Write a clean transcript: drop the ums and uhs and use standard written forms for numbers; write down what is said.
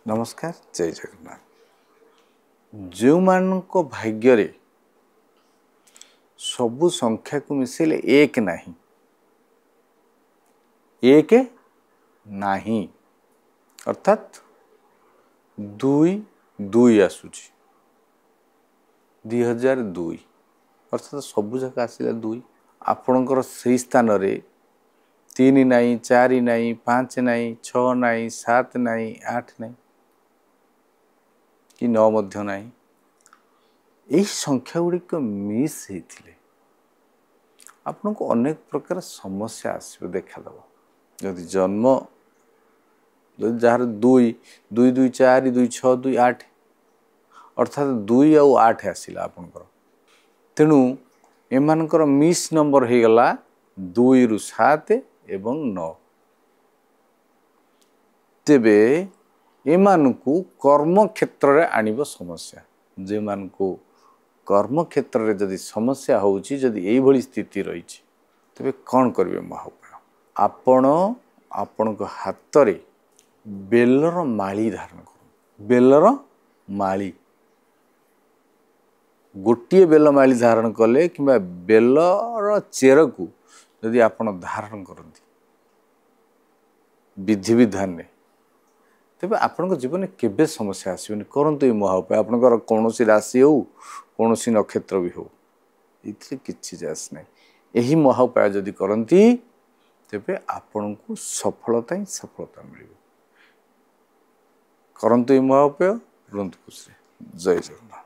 नमस्कार जय जगन्नाथ। जो मानक भाग्य सबु संख्या को मिसेले एक नहीं, एक नहीं अर्थात दुई दुई आसुची 2002 अर्थात सबु जगह आसिला दुई। आपणकर से स्थान रे 3 नहीं, 4 नहीं, 5 नहीं, 6 नहीं, 7 नहीं, 8 नहीं कि 9 मध्य नहीं। यही संख्या गुड़िक मिस होते आपन को अनेक प्रकार समस्या आसो देखादेव। जदि जन्म जार 2 2 2 4 2 6 2 8 अर्थात 2 आउ 8 आसला आपनकर, तेणु एमानकर मिस नंबर हो गला 2 रु 7 एवं 9। तेबे एमानकु कर्म क्षेत्र रे आनिबो समस्या। जे मानकु कर्म क्षेत्र रे जदि समस्या होउची, जदि एई भली स्थिति रही तेबे कौन करिवे महाउपाय? आपण आपण को हाथ रे बेलर माली धारण कर। बेलर माली गोटे बेल माली धारण कले कि बेलर चेर को यदि आपण धारण करती विधि विधान ने, तेबे आपण जीवन केबे समस्या आसबनी। करंतु ये महाउपाय आपनकर कौन राशि हो कौन नक्षत्र भी हो ये किसी जास नहीं। यही महाउपाय जदि करती तेबे आपण को सफलता ही सफलता मिल। करंतु ये महाउपाय रुहंतु खुशी। जय जगन्नाथ।